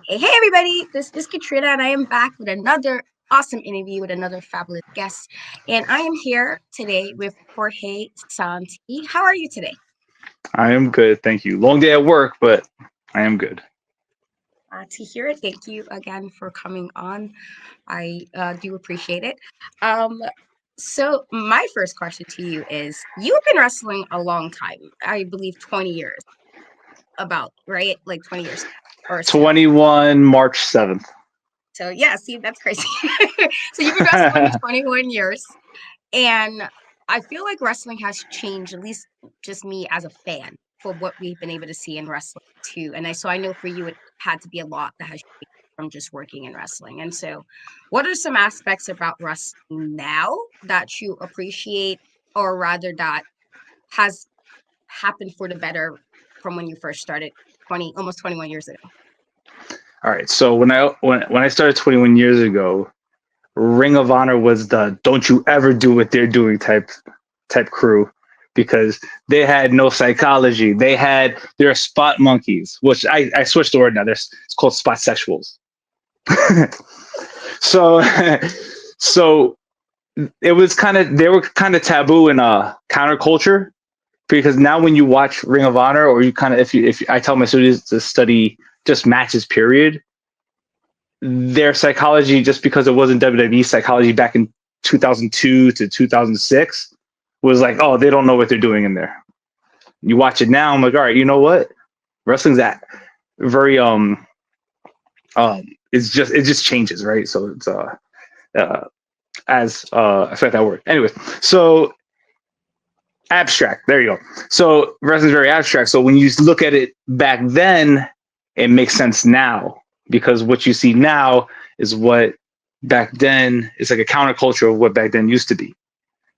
Hey everybody, this is Katrina and I am back with another awesome interview with another fabulous guest. And I am here today with Jorge Santi. How are you today? I am good, thank you. Long day at work, but I am good. To hear it, thank you again for coming on. I do appreciate it. Um, so my first question to you is, you've been wrestling a long time, I believe 20 years, about, right? Like 20 years or so. 21 March 7th. So yeah, see, that's crazy. So you've been wrestling 21 years. And I feel like wrestling has changed, at least just me as a fan, for what we've been able to see in wrestling too. And I know for you, it had to be a lot that has changed from just working in wrestling. And so, what are some aspects about wrestling now that you appreciate, or rather that has happened for the better from when you first started almost 21 years ago? All right, so when I started 21 years ago, Ring of Honor was the "don't you ever do what they're doing" type crew because they had no psychology. They're spot monkeys, which I switched the word now. It's called spot sexuals. So so it was kind of they were kind of taboo in counterculture because now when you watch Ring of Honor or you kind of if I tell my students to study just matches period, their psychology just because it wasn't WWE psychology back in 2002 to 2006 was like, oh, they don't know what they're doing in there. You watch it now, I'm like, all right, you know what? Wrestling's that very it just changes, right? So it's uh as I forgot that word. Anyway, so abstract. There you go. So wrestling is very abstract. So when you look at it back then, it makes sense now because what you see now is what back then is like a counterculture of what back then used to be,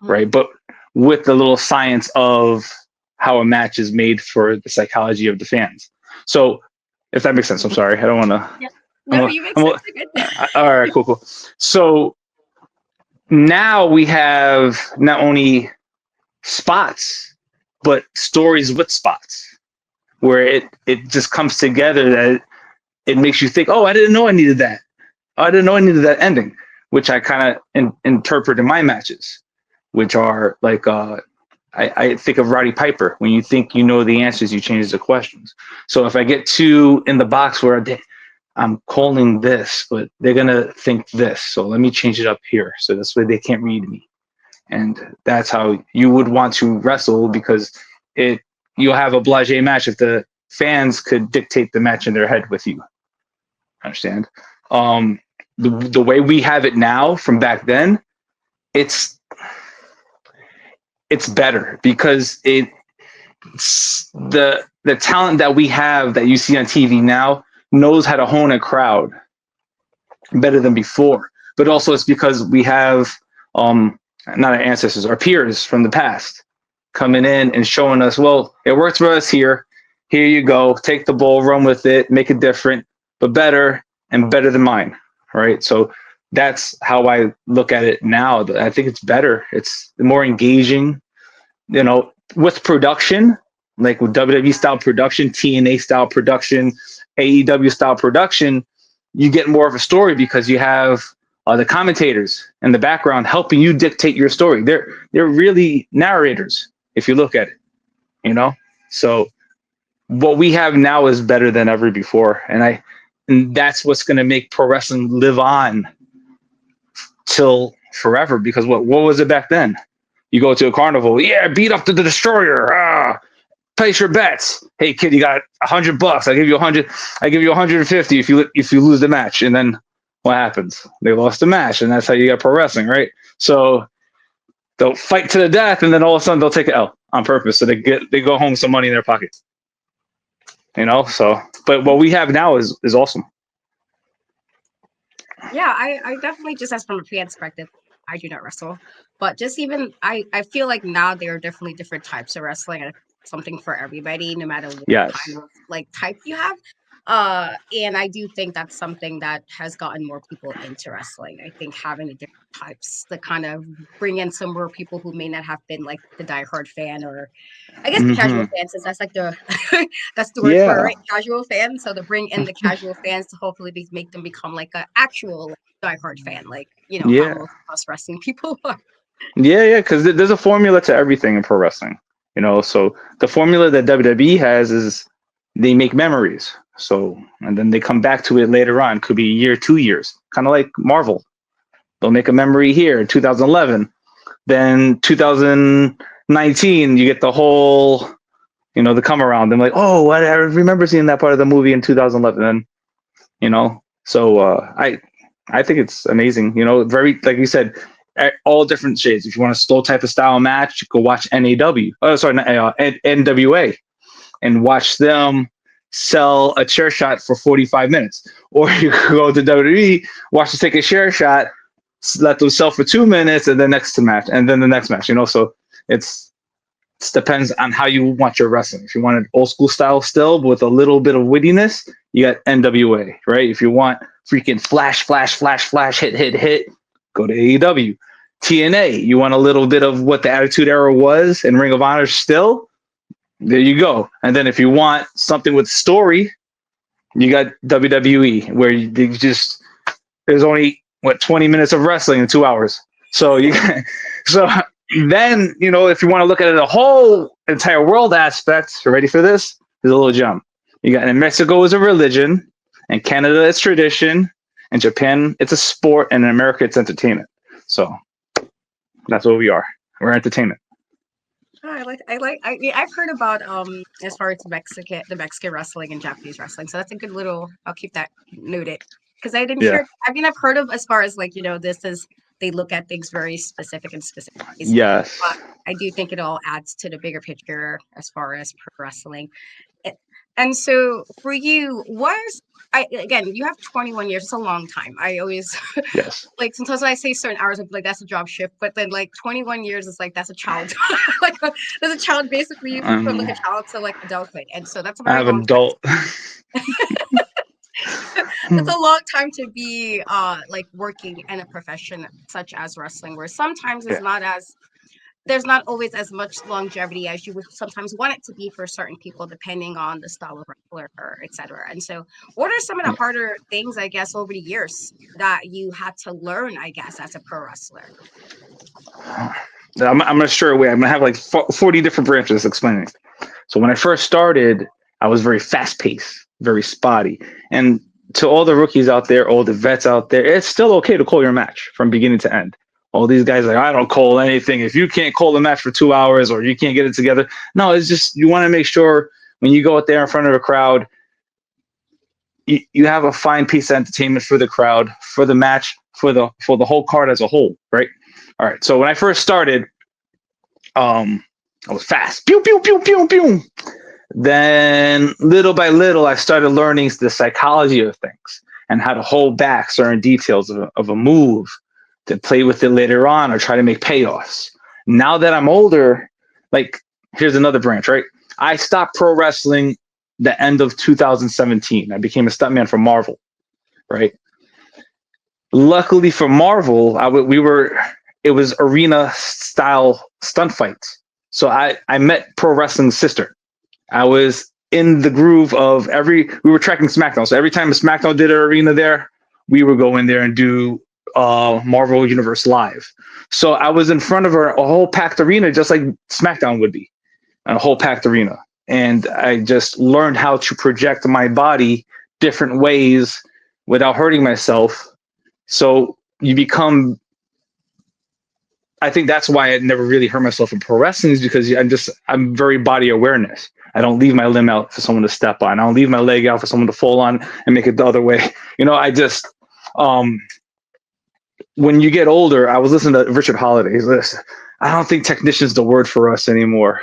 right? Mm. But with the little science of how a match is made for the psychology of the fans. So if that makes sense, I'm sorry. I don't want to. Yeah. I'm, No, you make I'm, sense. You're good. all right, cool, cool. So now we have not only spots, but stories with spots where it just comes together that it makes you think, oh, I didn't know I needed that. Oh, I didn't know I needed that ending, which I kind of interpret in my matches, which are like I think of Roddy Piper. When you think you know the answers, you change the questions. So if I get two in the box where I'm calling this, but they're gonna think this, so let me change it up here, so this way they can't read me, and that's how you would want to wrestle because it you'll have a blasé match if the fans could dictate the match in their head with you. Understand? Um, the way we have it now from back then, it's it's better because the talent that we have that you see on TV now knows how to hone a crowd better than before. But also it's because we have not our ancestors, our peers from the past coming in and showing us, well, it works for us here. Here you go. Take the ball, run with it, make it different, but better and better than mine. Right. So that's how I look at it now. I think it's better. It's more engaging, with production, like with WWE style production, TNA style production, AEW style production, you get more of a story because you have the commentators in the background helping you dictate your story. They're really narrators if you look at it, you know. So what we have now is better than ever before, and that's what's going to make pro wrestling live on till forever. Because what was it back then? You go to a carnival, yeah, beat up to the destroyer. Place your bets. Hey kid, you got $100. I give you 100. I give you 150 if you lose the match. And then what happens? They lost the match, and that's how you get pro wrestling, right? So they'll fight to the death, and then all of a sudden they'll take an L on purpose, so they go home with some money in their pocket. So but what we have now is awesome. Yeah, I definitely just as from a fan perspective, I do not wrestle, but just even I feel like now there are definitely different types of wrestling and something for everybody, no matter what kind Yes. of like type you have. And I do think that's something that has gotten more people into wrestling. I think having the different types to kind of bring in some more people who may not have been like the diehard fan, or I guess the casual Hmm. fans, since that's like the that's the word for it, Yeah, right? Casual fans. So to bring in the casual fans to hopefully make them become like an actual like, diehard fan, like how yeah, most of us wrestling people are. yeah. Because there's a formula to everything in pro wrestling. So the formula that WWE has is they make memories. So and then they come back to it later on. Could be a year, 2 years, kind of like Marvel. They'll make a memory here in 2011. Then 2019, you get the whole, the come around. I'm like, oh, I remember seeing that part of the movie in 2011. And so I think it's amazing. Very like you said, all different shades. If you want a slow type of style match, go watch NAW. Oh, sorry, not, NWA, and watch them sell a chair shot for 45 minutes. Or you could go to WWE, watch them take a chair shot, let them sell for 2 minutes, and then next match, and then the next match. So it's it depends on how you want your wrestling. If you want an old school style still with a little bit of wittiness, you got NWA, right? If you want freaking flash, flash, flash, flash, hit, hit, hit, go to AEW. TNA, you want a little bit of what the Attitude Era was and Ring of Honor still, there you go. And then if you want something with story, you got WWE, where they just there's only 20 minutes of wrestling in 2 hours. So so then if you want to look at it a whole entire world aspect, you ready for this? There's a little jump. You got in Mexico is a religion, and Canada it's tradition, and Japan it's a sport, and in America it's entertainment. So that's what we are. We're entertainment. Oh, I've heard about as far as the Mexican wrestling and Japanese wrestling. So that's a good little. I'll keep that noted because I didn't Yeah. hear. I mean, I've heard of as far as like this is they look at things very specific and specific ways. Yes. But I do think it all adds to the bigger picture as far as pro wrestling. And so for you, again, you have 21 years. It's a long time. I always Yes. like sometimes when I say certain hours, I'm like, that's a job shift. But then like 21 years is like that's a child. like there's a child basically you from like a child to like adulthood. And so that's a I very have long time. adult. That's a long time to be like working in a profession such as wrestling, where sometimes Yeah. there's not always as much longevity as you would sometimes want it to be for certain people, depending on the style of wrestler, or et cetera. And so, what are some of the harder things, I guess, over the years that you had to learn, I guess, as a pro wrestler? I'm gonna share away. I'm gonna have like 40 different branches explaining. So when I first started, I was very fast paced, very spotty. And to all the rookies out there, all the vets out there, it's still okay to call your match from beginning to end. All these guys are like, I don't call anything. If you can't call a match for 2 hours or you can't get it together, no, it's just you want to make sure when you go out there in front of a crowd, you have a fine piece of entertainment for the crowd, for the match, for the whole card as a whole, right? All right. So when I first started, I was fast. Pew pew pew pew pew. Then little by little, I started learning the psychology of things and how to hold back certain details of a move to play with it later on or try to make payoffs. Now that I'm older, like here's another branch, right? I stopped pro wrestling the end of 2017. I became a stuntman for Marvel, right? Luckily for Marvel, it was arena style stunt fights. So I met pro wrestling's sister. I was in the groove of we were tracking SmackDown. So every time SmackDown did an arena there, we would go in there and do Marvel Universe Live. So I was in front of a whole packed arena, just like SmackDown would be, a whole packed arena. And I just learned how to project my body different ways without hurting myself. So you become I think that's why I never really hurt myself in pro wrestling is because I'm very body awareness. I don't leave my limb out for someone to step on. I don't leave my leg out for someone to fall on and make it the other way. I just when you get older, I was listening to Richard Holiday's list. I don't think technician's the word for us anymore.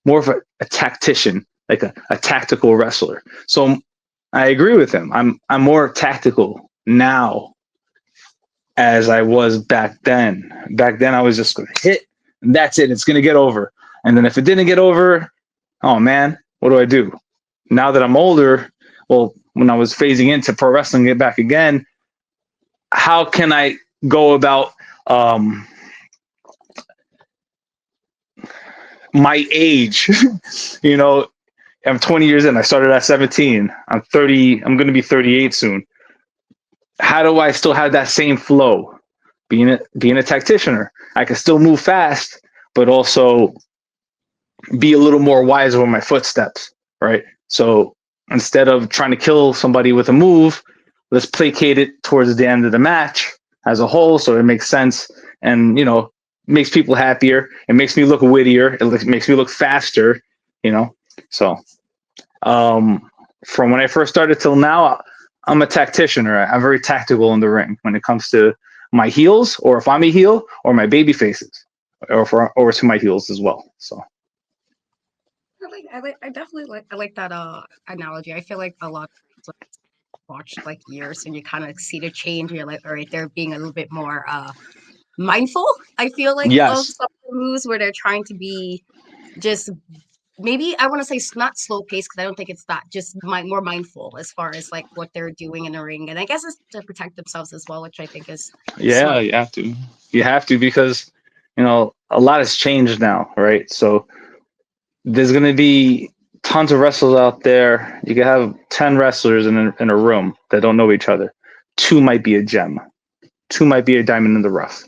More of a tactician, like a tactical wrestler. So I agree with him. I'm more tactical now as I was back then. Back then, I was just going to hit, and that's it. It's going to get over. And then if it didn't get over, oh man, what do I do? Now that I'm older, well, when I was phasing into pro wrestling, get back again, how can I go about my age? you know, I'm 20 years in. I started at 17. I'm 30. I'm going to be 38 soon. How do I still have that same flow? Being a tacticianer, I can still move fast, but also be a little more wiser with my footsteps, right? So instead of trying to kill somebody with a move, let's placate it towards the end of the match as a whole, so it makes sense and makes people happier. It makes me look wittier. It makes me look faster. So from when I first started till now, I'm a tacticianer. I'm very tactical in the ring when it comes to my heels, or if I'm a heel, or my baby faces, or to my heels as well. So. I definitely like that analogy. I feel like a lot of watch like years and you kind of see the change. You're like, all right, they're being a little bit more mindful. I feel like of Yes. some moves where they're trying to be just maybe I want to say not slow pace because I don't think it's that, just more mindful as far as like what they're doing in the ring, and I guess it's to protect themselves as well, which I think is Yeah, smart. you have to. You have to because a lot has changed now, right? So there's going to be tons of wrestlers out there. You can have 10 wrestlers in a room that don't know each other. Two might be a gem. Two might be a diamond in the rough.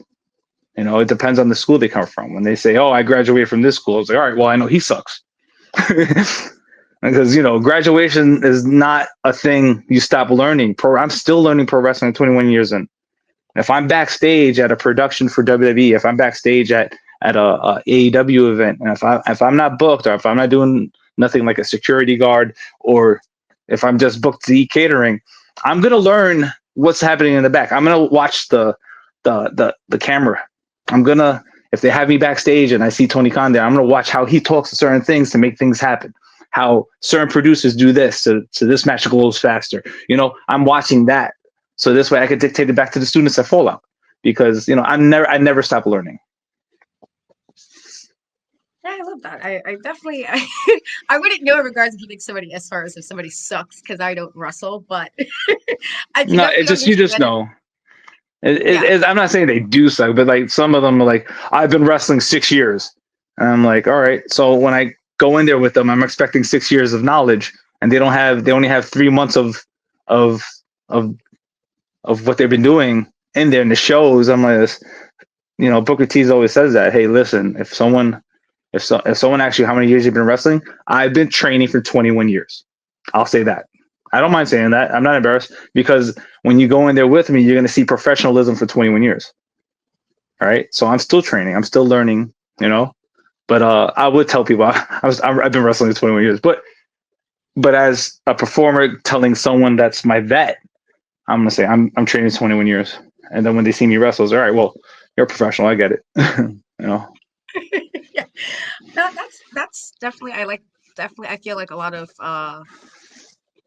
It depends on the school they come from. When they say, "Oh, I graduated from this school," it's like, "All right, well, I know he sucks." Because graduation is not a thing you stop learning. I'm still learning pro wrestling 21 years in. If I'm backstage at a production for WWE, if I'm backstage at a AEW event, and if I'm not booked, or if I'm not doing nothing like a security guard, or if I'm just booked to eat catering, I'm gonna learn what's happening in the back. I'm gonna watch the camera. If they have me backstage and I see Tony Khan there, I'm gonna watch how he talks to certain things to make things happen. How certain producers do this so this match goes faster. I'm watching that. So this way I could dictate it back to the students at Fallout, because I never stop learning. Yeah, I love that. I definitely I wouldn't know in regards to giving somebody as far as if somebody sucks because I don't wrestle, but I can No, it's definitely just you just understand it. know. Yeah. I'm not saying they do suck, but like some of them are like, I've been wrestling 6 years, and I'm like, all right. So when I go in there with them, I'm expecting 6 years of knowledge, and they only have 3 months of of of what they've been doing in there in the shows. I'm like this. Booker T's always says that. Hey, listen, if someone asks you how many years you've been wrestling, I've been training for 21 years. I'll say that. I don't mind saying that. I'm not embarrassed, because when you go in there with me, you're going to see professionalism for 21 years. All right. So I'm still training. I'm still learning, but I would tell people I've been wrestling for 21 years, but as a performer telling someone that's my vet, I'm going to say I'm training 21 years. And then when they see me wrestle, it's all right, well, you're a professional. I get it. Yeah. That's definitely definitely I feel like a lot of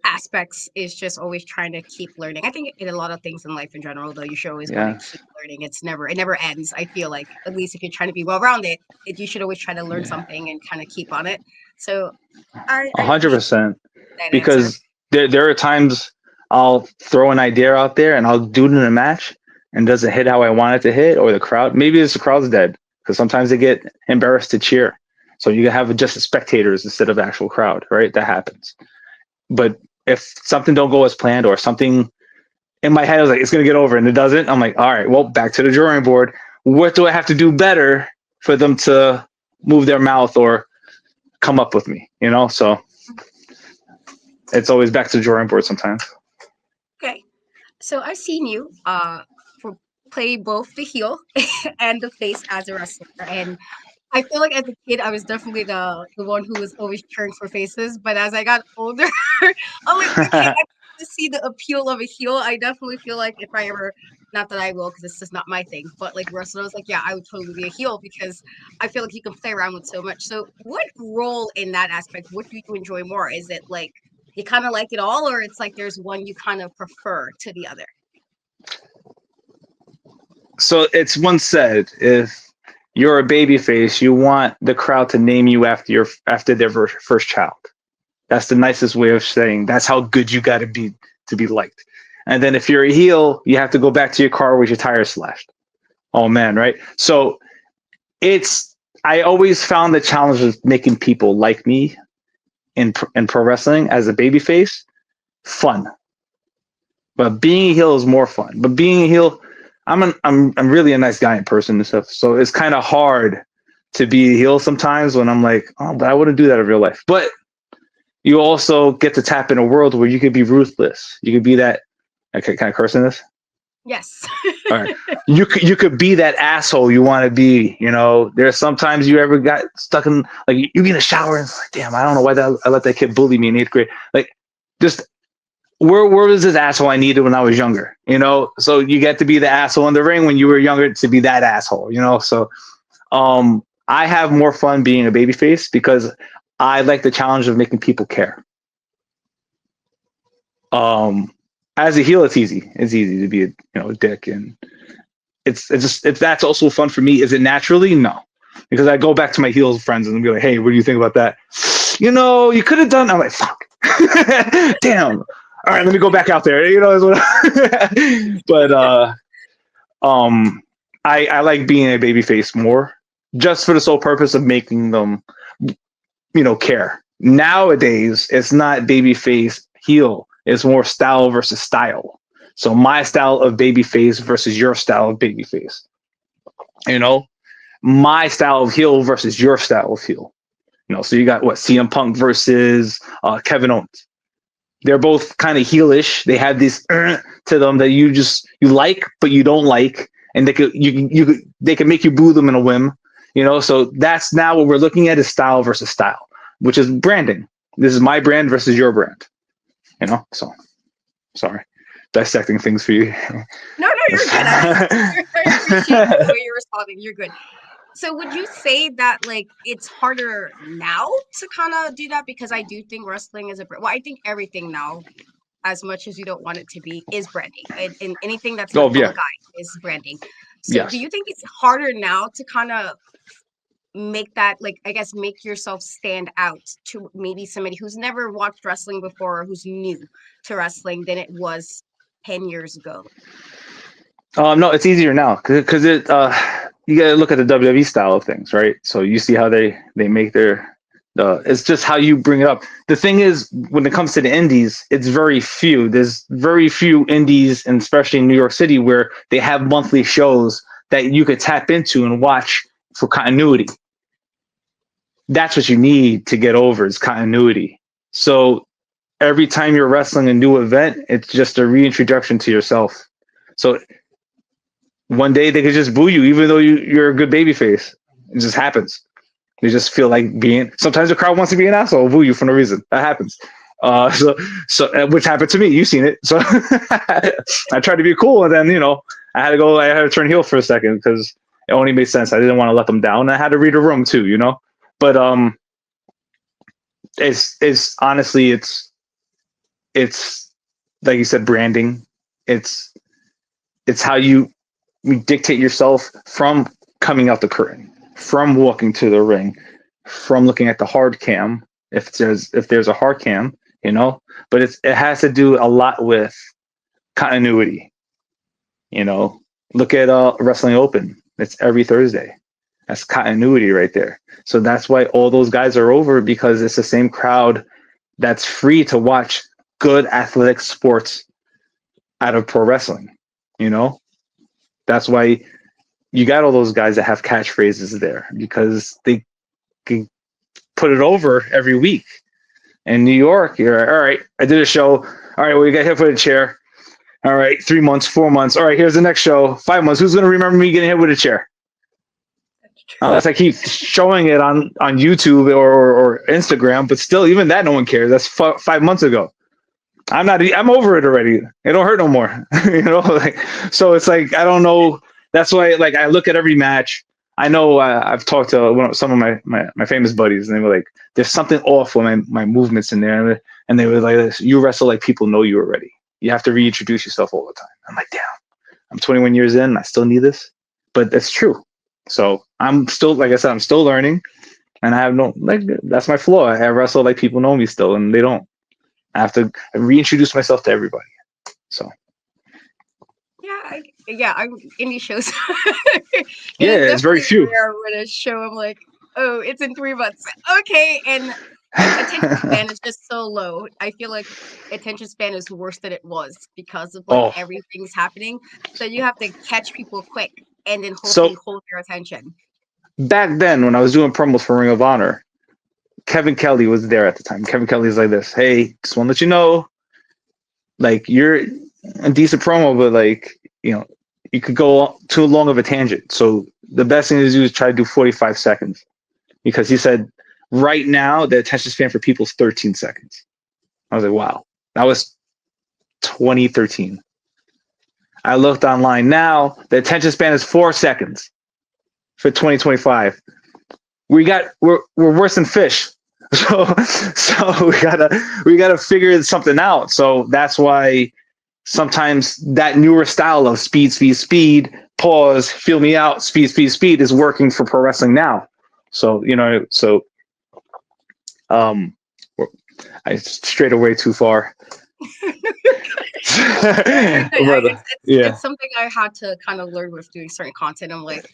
aspects is just always trying to keep learning. I think in a lot of things in life in general, though, you should always want to Yes. keep learning. It never ends. I feel like at least if you're trying to be well rounded, you should always try to learn Yeah. something and kind of keep on it. So A I hundred appreciate percent. that answer. Because there are times I'll throw an idea out there and I'll do it in a match and it doesn't hit how I want it to hit, or the crowd, maybe it's the crowd's dead, because sometimes they get embarrassed to cheer. So you can have just spectators instead of actual crowd, right? That happens. But if something don't go as planned, or something in my head, I was like, it's going to get over, and it doesn't, I'm like, all right, well, back to the drawing board. What do I have to do better for them to move their mouth or come up with me? So it's always back to the drawing board sometimes. Okay. So I've seen you for play both the heel and the face as a wrestler. And I feel like as a kid I was definitely the one who was always cheering for faces. But as I got older, I'm like, okay, I to see the appeal of a heel. I definitely feel like if I ever, not that I will, because it's just not my thing, but like wrestling, I was like, yeah, I would totally be a heel because I feel like you can play around with so much. So what role in that aspect, what do you enjoy more? Is it like you kind of like it all, or it's like there's one you kind of prefer to the other? So it's once said, if you're a baby face, you want the crowd to name you after their first child. That's the nicest way of saying that's how good you got to be liked. And then if you're a heel, you have to go back to your car with your tires slashed. Oh man, right? So it's I always found the challenge of making people like me in pro wrestling as a babyface fun. But being a heel is more fun. But being a heel, I'm really a nice guy in person and stuff. So it's kind of hard to be a heel sometimes when I'm like, oh, but I wouldn't do that in real life. But you also get to tap in a world where you could be ruthless. You could be that. Okay, can I curse in this? Yes. All right. You could be that asshole you want to be. You know, there's sometimes you ever got stuck in like you be in the shower and it's like, damn, I don't know why I let that kid bully me in 8th grade. Like, just where was this asshole I needed when I was younger? You know, so you get to be the asshole in the ring when you were younger to be that asshole. You know, so I have more fun being a babyface because I like the challenge of making people care. As a heel, it's easy. It's easy to be a dick, and it's that's also fun for me. Is it naturally? No, because I go back to my heel friends and be like, hey, what do you think about that? You could have done. I'm like, fuck, damn. All right, let me go back out there. But I like being a babyface more, just for the sole purpose of making them, care. Nowadays, it's not babyface heel. It's more style versus style. So my style of babyface versus your style of babyface. You know, my style of heel versus your style of heel. So you got what CM Punk versus Kevin Owens. They're both kind of heelish. They have this to them that you like, but you don't like, and they can make you boo them in a whim. So that's now what we're looking at is style versus style, which is branding. This is my brand versus your brand. So sorry, dissecting things for you. No, you're good. I appreciate the way you're responding. You're good. So would you say that like it's harder now to kind of do that? Because I do think wrestling is I think everything now, as much as you don't want it to be, is branding. And anything that's in the Oh public yeah, eye is branding. So do yes. you think it's harder now to kind of make that, like, I guess, make yourself stand out to maybe somebody who's never watched wrestling before or who's new to wrestling than it was 10 years ago? No, it's easier now because you got to look at the WWE style of things, right? So you see how they make their it's just how you bring it up. The thing is, when it comes to the indies, it's very few. There's very few indies, and especially in New York City, where they have monthly shows that you could tap into and watch for continuity. That's what you need to get over is continuity. So every time you're wrestling a new event, it's just a reintroduction to yourself. So one day they could just boo you, even though you're a good baby face. It just happens. They just feel like being. Sometimes the crowd wants to be an asshole, boo you for no reason. That happens. So which happened to me. You've seen it. So I tried to be cool, and then I had to go. I had to turn heel for a second because it only made sense. I didn't want to let them down. I had to read a room too, But it's honestly it's like you said, branding. It's how you dictate yourself from coming out the curtain, from walking to the ring, from looking at the hard cam, if there's a hard cam, but it has to do a lot with continuity. Look at Wrestling Open. It's every Thursday. That's continuity right there. So that's why all those guys are over, because it's the same crowd that's free to watch good athletic sports out of pro wrestling. That's why you got all those guys that have catchphrases there, because they can put it over every week. In New York, you're like, all right, I did a show. All right, well, you got hit with a chair. All right, 3 months, 4 months. All right, here's the next show. 5 months. Who's going to remember me getting hit with a chair? Unless I keep showing it on YouTube or Instagram, but still, even that, no one cares. That's 5 months ago. I'm over it already. It don't hurt no more. So it's like, I don't know. That's why, like, I look at every match. I know I've talked to some of my famous buddies, and they were like, there's something off with my movements in there. And they were like, you wrestle like people know you already. You have to reintroduce yourself all the time. I'm like, damn, I'm 21 years in. I still need this. But it's true. So I'm still, like I said, I'm still learning. And I have no, like, that's my flaw. I wrestle like people know me still, and they don't. I have to reintroduce myself to everybody. So Yeah, I'm indie shows. It yeah, is it's very definitely few. rare when a show I'm like, oh, it's in 3 months. Okay, and attention span is just so low. I feel like attention span is worse than it was because of like Oh, everything's happening. So you have to catch people quick and then hopefully so hold their attention. back then when I was doing promos for Ring of Honor, Kevin Kelly was there at the time. Kevin Kelly's like this, hey, just want to let you know, like, you're a decent promo, but like, you could go too long of a tangent. So the best thing to do is try to do 45 seconds, because he said right now the attention span for people is 13 seconds. I was like, wow, that was 2013. I looked online now, the attention span is 4 seconds for 2025. We're worse than fish. So we gotta figure something out. So that's why sometimes that newer style of speed, speed, speed, pause, feel me out, speed, speed, speed is working for pro wrestling now. So um, I strayed away too far. No, you're good. But yeah, It's something I had to kind of learn with doing certain content. I'm like,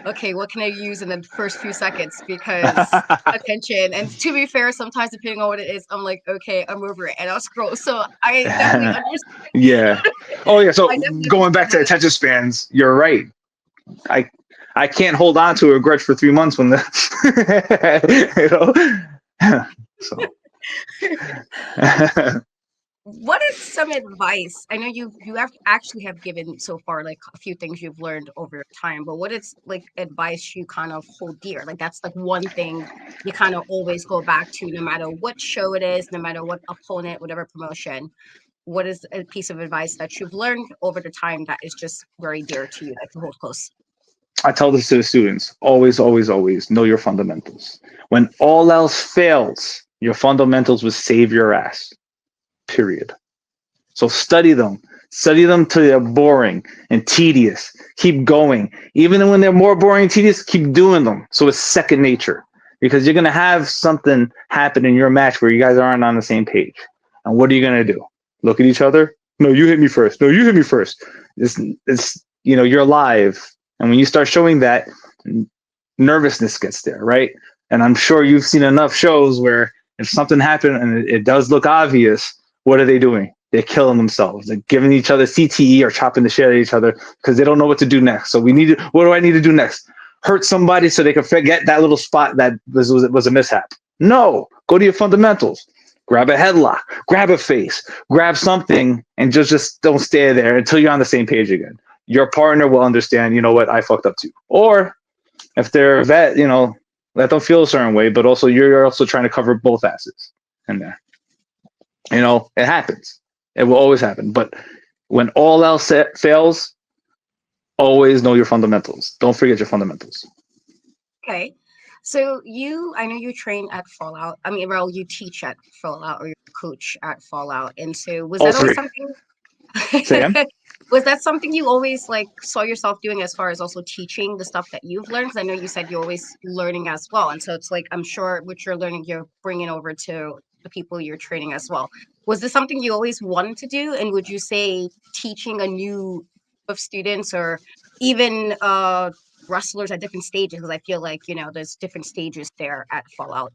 okay, what can I use in the first few seconds? Because attention. And to be fair, sometimes depending on what it is, I'm like, okay, I'm over it, and I'll scroll. So I definitely understand. yeah. Oh yeah. So I definitely going back understand to that. attention spans, you're right. I I can't hold on to a grudge for 3 months when the So What is some advice? I know you have actually have given so far like a few things you've learned over time, but what is like advice you kind of hold dear? Like that's like one thing you kind of always go back to, no matter what show it is, no matter what opponent, whatever promotion. What is a piece of advice that you've learned over the time that is just very dear to you that you hold close? I tell this to the students: always, always, always know your fundamentals. When all else fails, your fundamentals will save your ass. Period. So study them. Study them till they're boring and tedious. Keep going. Even when they're more boring and tedious, keep doing them. So it's second nature. Because you're gonna have something happen in your match where you guys aren't on the same page. And what are you gonna do? Look at each other? No, you hit me first. No, you hit me first. It's you're live. And when you start showing that, nervousness gets there, right? And I'm sure you've seen enough shows where if something happened and it does look obvious, what are they doing? They're killing themselves. They're giving each other CTE or chopping the shit out of each other because they don't know what to do next. So what do I need to do next? Hurt somebody so they can forget that little spot that was a mishap. No, go to your fundamentals. Grab a headlock, grab a face, grab something, and just don't stay there until you're on the same page again. Your partner will understand, you know what, I fucked up too. Or if they're a vet, let them feel a certain way, but also you're also trying to cover both asses in there. It happens. It will always happen. But when all else fails, always know your fundamentals. Don't forget your fundamentals. Okay. So I know you train at Fallout. I mean, well, you teach at Fallout or you coach at Fallout. And so was All that always three. something Say again? was that something you always like saw yourself doing as far as also teaching the stuff that you've learned? Because I know you said you're always learning as well. And so it's like, I'm sure what you're learning, you're bringing over to the people you're training as well. Was this something you always wanted to do? And would you say teaching a new of students or even wrestlers at different stages? Because I feel like, there's different stages there at Fallout.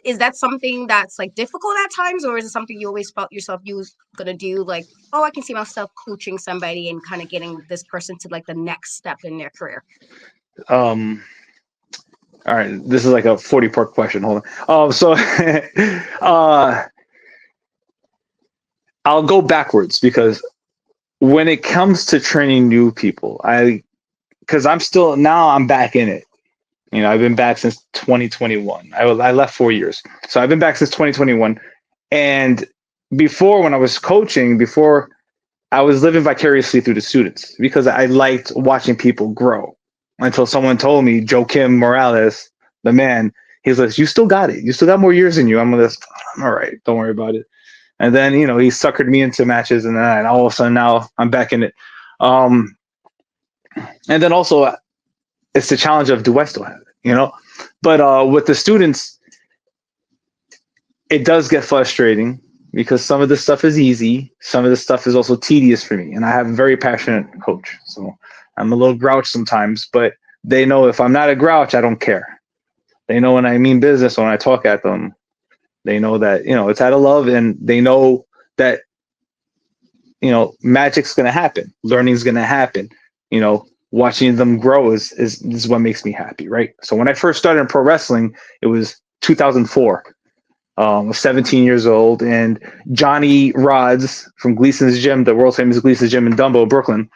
Is that something that's like difficult at times, or is it something you always felt yourself you was gonna do, like, oh, I can see myself coaching somebody and kind of getting this person to like the next step in their career? Um, all right. This is like a 40-part question. Hold on. So I'll go backwards because when it comes to training new people, because I'm back in it. I've been back since 2021. I left 4 years. So I've been back since 2021. And before, when I was coaching, I was living vicariously through the students because I liked watching people grow until someone told me, Joe Kim Morales, the man, he's like, you still got it. You still got more years in you. I'm like, I'm all right. Don't worry about it. And then, he suckered me into matches and all of a sudden now I'm back in it. And then also it's the challenge of, do I still have it? you know. But with the students, it does get frustrating because some of the stuff is easy, some of the stuff is also tedious for me, and I have a very passionate coach, so I'm a little grouch sometimes. But they know if I'm not a grouch, I don't care. They know when I mean business, when I talk at them, they know that it's out of love, and they know that magic's gonna happen, learning's gonna happen. Watching them grow is what makes me happy, right? So when I first started in pro wrestling, it was 2004. I was 17 years old, and Johnny Rods from Gleason's Gym, the world famous Gleason's Gym in Dumbo, Brooklyn,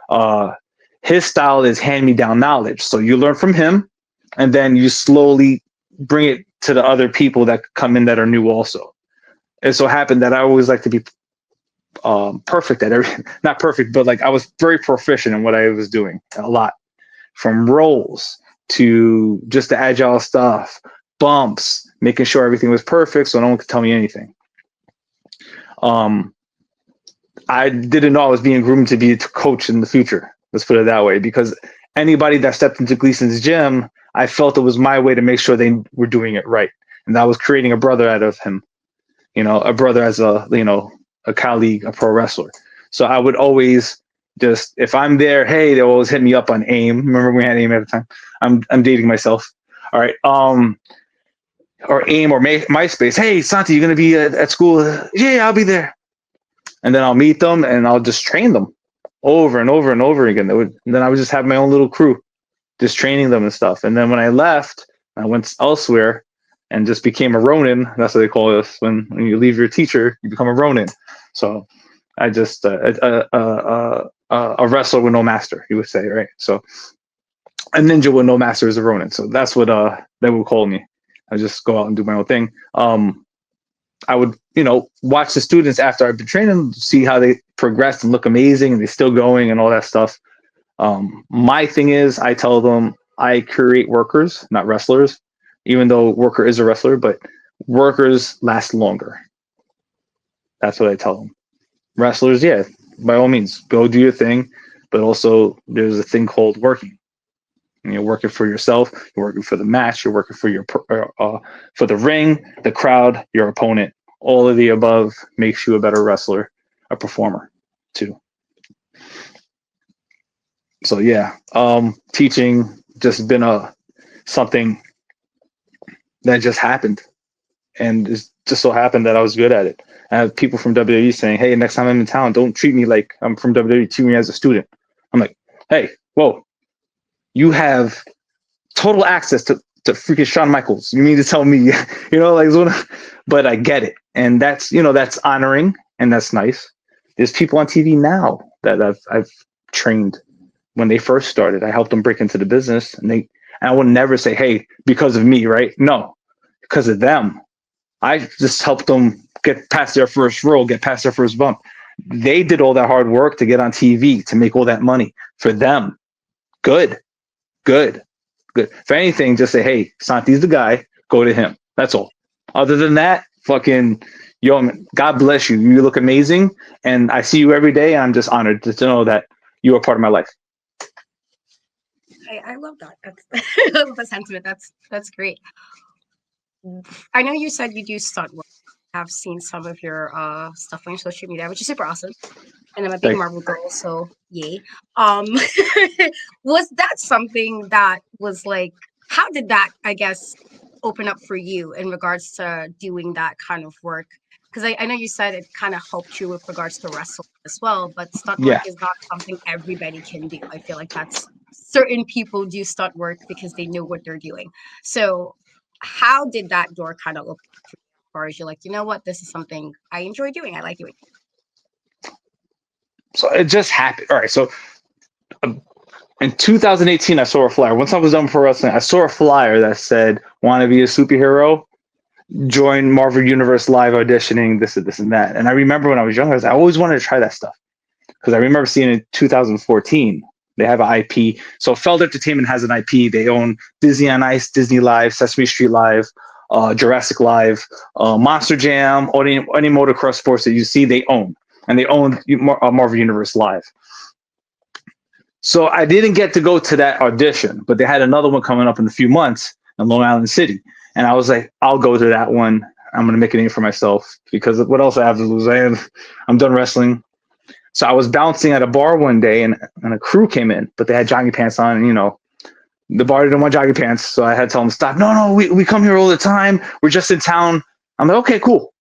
uh, his style is hand me down knowledge. So you learn from him, and then you slowly bring it to the other people that come in that are new also. It so happened that I always like to be perfect at everything. Not perfect, but like I was very proficient in what I was doing a lot, from rolls to just the agile stuff, bumps, making sure everything was perfect so no one could tell me anything. I didn't know I was being groomed to be a coach in the future. Let's put it that way, because anybody that stepped into Gleason's Gym, I felt it was my way to make sure they were doing it right. And I was creating a brother out of him, a brother as a colleague, a pro wrestler. So I would always just, if I'm there, hey, they always hit me up on AIM. Remember we had AIM at the time? I'm dating myself. All right. Or AIM or MySpace. Hey, Santi, you going to be at school? Yeah, I'll be there. And then I'll meet them and I'll just train them over and over and over again. And then I would just have my own little crew, just training them and stuff. And then when I left, I went elsewhere and just became a Ronin. That's what they call us. When you leave your teacher, you become a Ronin. So I just a wrestler with no master, you would say, right? So a ninja with no master is a Ronin. So that's what they would call me. I just go out and do my own thing. I would, watch the students after I've been training them, see how they progressed and look amazing and they're still going and all that stuff. My thing is, I tell them I create workers, not wrestlers, even though worker is a wrestler, but workers last longer. That's what I tell them. Wrestlers, yeah, by all means, go do your thing, but also there's a thing called working. And you're working for yourself. You're working for the match. You're working for for the ring, the crowd, your opponent. All of the above makes you a better wrestler, a performer, too. So yeah, teaching just been something that just happened, and it just so happened that I was good at it. I have people from WWE saying, "Hey, next time I'm in town, don't treat me like I'm from WWE. Treat me as a student." I'm like, "Hey, whoa, you have total access to freaking Shawn Michaels. You mean to tell me, but I get it. And that's honoring and that's nice. There's people on TV now that I've trained when they first started. I helped them break into the business and I would never say, hey, because of me, right? No, because of them. I just helped them get past their first role, get past their first bump. They did all that hard work to get on TV, to make all that money for them. Good. If anything, just say, hey, Santi's the guy, go to him. That's all. Other than that, fucking, God bless you. You look amazing. And I see you every day. And I'm just honored to know that you are part of my life. I love that. I love the sentiment. That's great. I know you said you do stunt work. I've seen some of your stuff on your social media, which is super awesome. And I'm a big Marvel girl, so yay. Was that something that was like, how did that, I guess, open up for you in regards to doing that kind of work? Because I know you said it kind of helped you with regards to wrestling as well, but stunt work is not something everybody can do. I feel like that's certain people do stunt work because they know what they're doing. So how did that door kind of open for you? As far as you're like, you know what, this is something I enjoy doing. I like doing. So it just happened. All right. So in 2018, I saw a flyer. Once I was done pro wrestling, I saw a flyer that said, want to be a superhero? Join Marvel Universe live auditioning, this and that. And I remember when I was younger, I always wanted to try that stuff. Because I remember seeing in 2014, they have an IP. So Feld Entertainment has an IP. They own Disney on Ice, Disney Live, Sesame Street Live, Jurassic Live, Monster Jam, any motocross sports that you see, they own. And they own Marvel Universe Live. So I didn't get to go to that audition, but they had another one coming up in a few months in Long Island City. And I was like, I'll go to that one. I'm gonna make a name for myself because what else I have to lose? I'm done wrestling. So I was bouncing at a bar one day and a crew came in, but they had jogging pants on, and the bar didn't want jogging pants. So I had to tell them stop. No, we come here all the time. We're just in town. I'm like, okay, cool.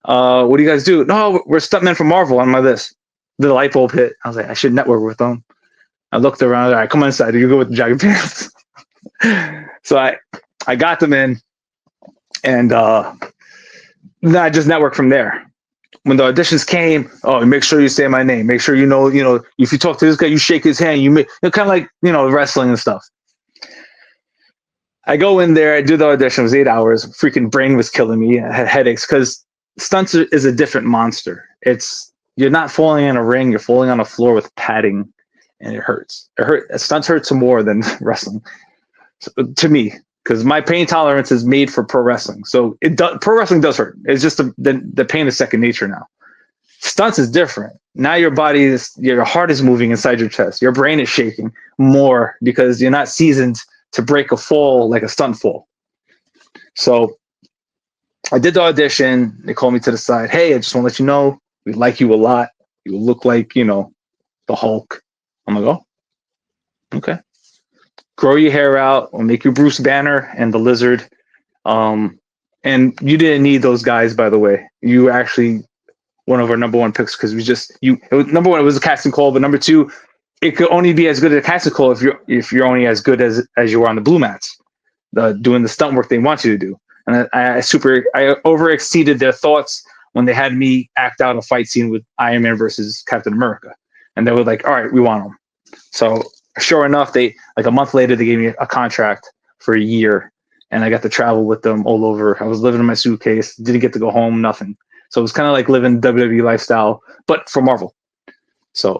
What do you guys do? No, we're stuntmen from Marvel. I'm like this. The light bulb hit. I was like, I should network with them. I looked around. All right, come on inside. You go with the jogging pants. So I got them in, and then I just networked from there. When the auditions came, oh, make sure you say my name. Make sure if you talk to this guy, you shake his hand. Kind of like wrestling and stuff. I go in there. I do the audition. It was 8 hours. Freaking brain was killing me. I had headaches because stunts is a different monster. You're not falling in a ring. You're falling on a floor with padding, and it hurts. Stunts hurts more than wrestling, to me, because my pain tolerance is made for pro wrestling. So pro wrestling does hurt. It's just the pain is second nature now. Stunts is different. Now your heart is moving inside your chest. Your brain is shaking more because you're not seasoned to break a fall like a stunt fall. So I did the audition. They called me to the side. Hey, I just want to let you know, we like you a lot. You look like, the Hulk. I'm like, oh, okay. Grow your hair out. We'll make you Bruce Banner and the Lizard. And you didn't need those guys, by the way. You were actually one of our number one picks because number one, it was a casting call, but number two, it could only be as good as a casting call if you're only as good as you were on the blue mats, doing the stunt work they want you to do. And I over exceeded their thoughts when they had me act out a fight scene with Iron Man versus Captain America, and they were like, "All right, we want them." So sure enough, they a month later they gave me a contract for a year, and I got to travel with them all over. I was living in my suitcase, didn't get to go home, nothing. So it was kind of like living WWE lifestyle, but for Marvel. So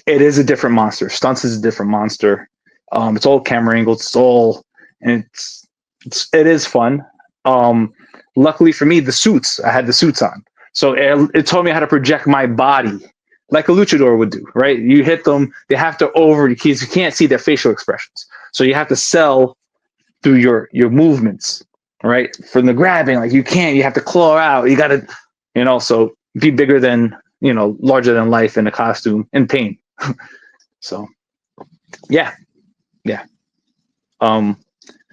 it is a different monster. Stunts is a different monster. It's all camera angles. And it is fun. Luckily for me, I had the suits on. So it taught me how to project my body like a luchador would do, right? You hit them, they have to you can't see their facial expressions. So you have to sell through your movements, right? From the grabbing, you have to claw out. You got to, so be bigger than, larger than life in a costume in pain. So, yeah.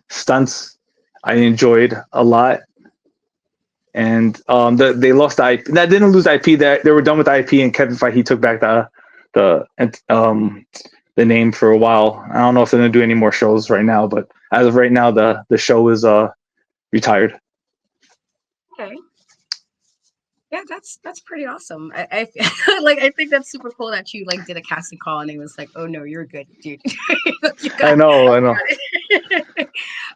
Stunts I enjoyed a lot. And they lost the IP. That didn't lose IP. That they were done with the IP, and Kevin Feige took back the name for a while. I don't know if they're gonna do any more shows right now, but as of right now, the show is retired. Okay. Yeah, that's pretty awesome. I I think that's super cool that you did a casting call and it was like, oh no, you're good, dude. I know.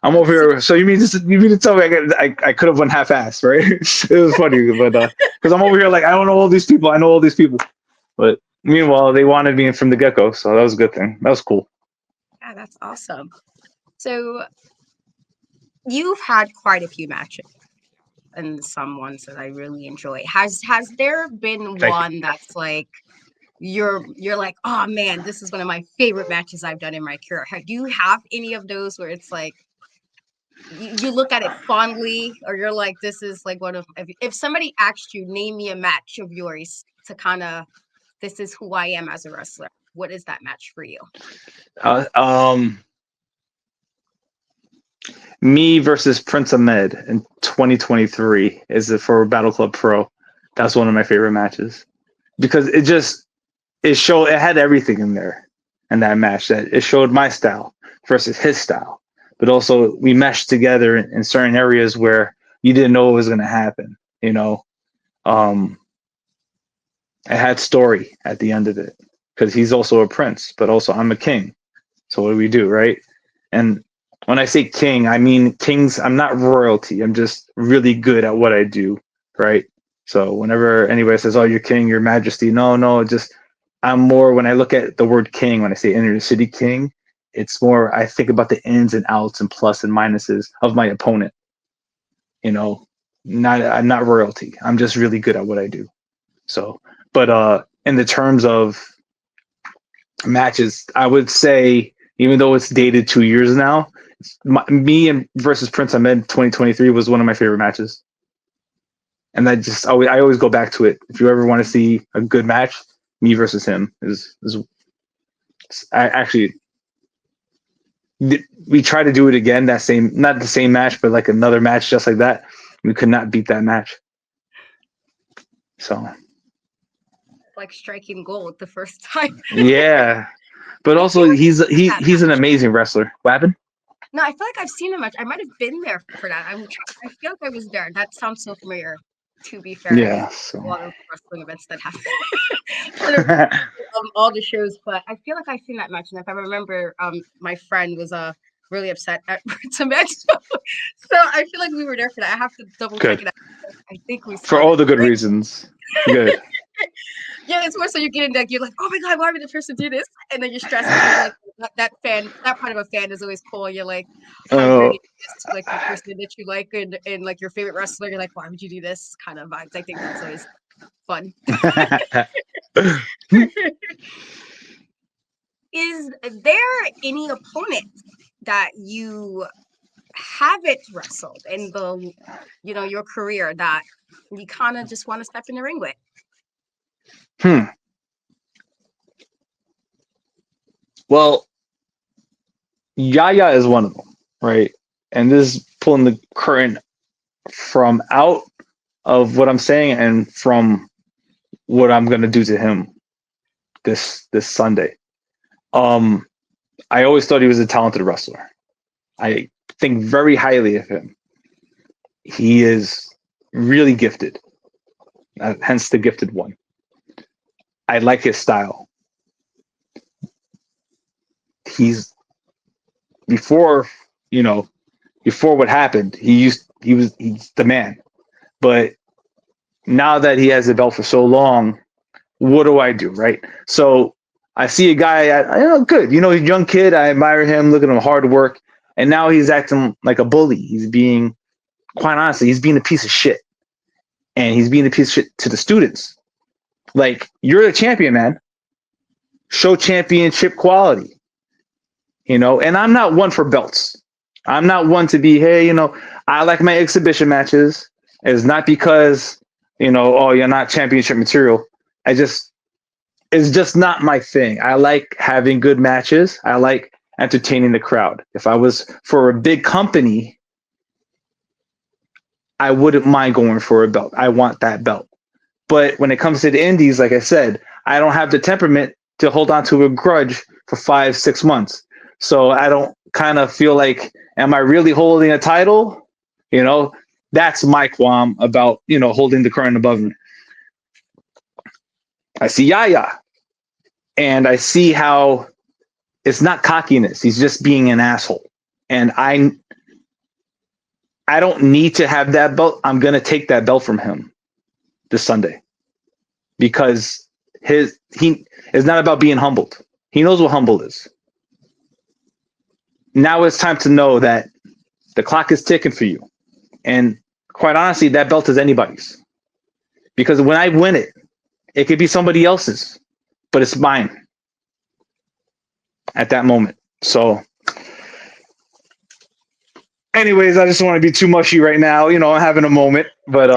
I'm over here. So you mean to tell me I could have won half-assed, right? It was funny, but because I'm over here I don't know all these people. I know all these people, but meanwhile they wanted me from the get-go, so that was a good thing. That was cool. Yeah, that's awesome. So you've had quite a few matches and some ones that I really enjoy. Has there been one that's you're like, oh man, this is one of my favorite matches I've done in my career? Do you have any of those where it's you look at it fondly, or you're like, this is one of, if somebody asked you, name me a match of yours to kind of, this is who I am as a wrestler, what is that match for you? Me versus Prince Ahmed in 2023 is it for Battle Club Pro. That's one of my favorite matches because it had everything in there in that match. That it showed my style versus his style, but also we meshed together in certain areas where you didn't know what was going to happen. It had story at the end of it because he's also a prince, but also I'm a king. So what do we do, right? And when I say king, I mean kings. I'm not royalty. I'm just really good at what I do, right? So whenever anybody says, "Oh, you're king, your majesty," no, I'm more, when I look at the word king, when I say inner city king, it's more, I think about the ins and outs and plus and minuses of my opponent. I'm not royalty. I'm just really good at what I do. So, but in the terms of matches, I would say, even though it's dated 2 years now, me and versus Prince Ahmed 2023 was one of my favorite matches. And I always go back to it. If you ever want to see a good match, me versus him is I actually we try to do it again. That same, not the same match, but like another match just like that. We could not beat that match. So Like striking gold the first time. yeah, but I also feel like that he's an match. amazing wrestler. What happened? No, I feel like I've seen a match. I might have been there for that. I feel like I was there. That sounds so familiar. To be fair, I Yeah. mean, So a lot of wrestling events that happen. Sort of all the shows, but I feel like I've seen that match, and if I remember, my friend was really upset at Prince match, so I feel like we were there for that. I have to double check good it out. I think we for saw all that. the good reasons. Good. Yeah, it's more so you're getting like you're like, oh my god, why would the person do this? And then you're stressed because like that part of a fan is always cool. You're like, how you're Uh, gonna do this to like the person that you like and like your favorite wrestler. You're like, why would you do this? Kind of vibes. I think that's always fun. Is there any opponent that you haven't wrestled in the your career that you kind of just want to step in the ring with? hmm. Well, Yaya is one of them, right? And this is pulling the curtain from out of what I'm saying and from what I'm gonna do to him this Sunday. Um, I always thought he was a talented wrestler. I think very highly of him. He is really gifted, hence the gifted one. I like his style. He's before you know before what happened. He's the man. But now that he has the belt for so long, what do I do, right? So I see a guy, good, he's a young kid. I admire him. Look at him, hard work, and now he's acting like a bully. He's being, quite honestly, he's being a piece of shit, and he's being a piece of shit to the students. Like, you're a champion, man. Show championship quality, And I'm not one for belts. I'm not one to be, hey, I like my exhibition matches. It's not because, oh, you're not championship material. I just It's just not my thing. I like having good matches. I like entertaining the crowd. If I was for a big company, I wouldn't mind going for a belt. I want that belt. But when it comes to the indies, like I said, I don't have the temperament to hold on to a grudge for 5, 6 months. So I don't kind of feel like, am I really holding a title? That's my qualm about, holding the current above me. I see Yaya, and I see how it's not cockiness. He's just being an asshole. And I don't need to have that belt. I'm gonna take that belt from him this Sunday because he is not about being humbled. He knows what humble is. Now it's time to know that the clock is ticking for you. And quite honestly, that belt is anybody's. Because when I win it, it could be somebody else's, but it's mine at that moment. So anyways, I just don't want to be too mushy right now. I'm having a moment, but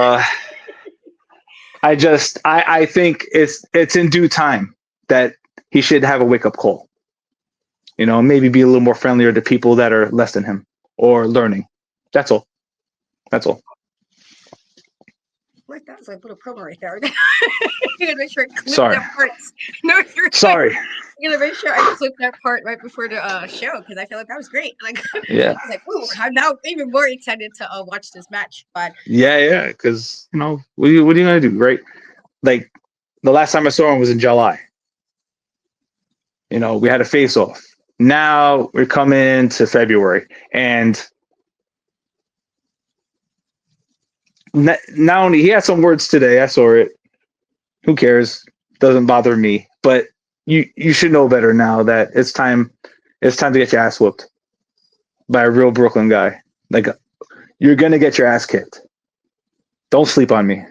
I think it's in due time that he should have a wake up call. Maybe be a little more friendlier to people that are less than him or learning. That's all. That's all. Like that was like a little promo right there. You gotta make sure I clip Sorry. that part. No, you're good. Sorry. You gotta make sure I clip that part right before the show because I feel like that was great. Like Yeah. I was like, ooh, I'm now even more excited to watch this match. But Yeah. Because what are you gonna do, right? Like the last time I saw him was in July. We had a face off. Now we're coming into February, and not only he had some words today. I saw it. Who cares? Doesn't bother me. But you should know better now that it's time. It's time to get your ass whooped by a real Brooklyn guy. Like, you're gonna get your ass kicked. Don't sleep on me.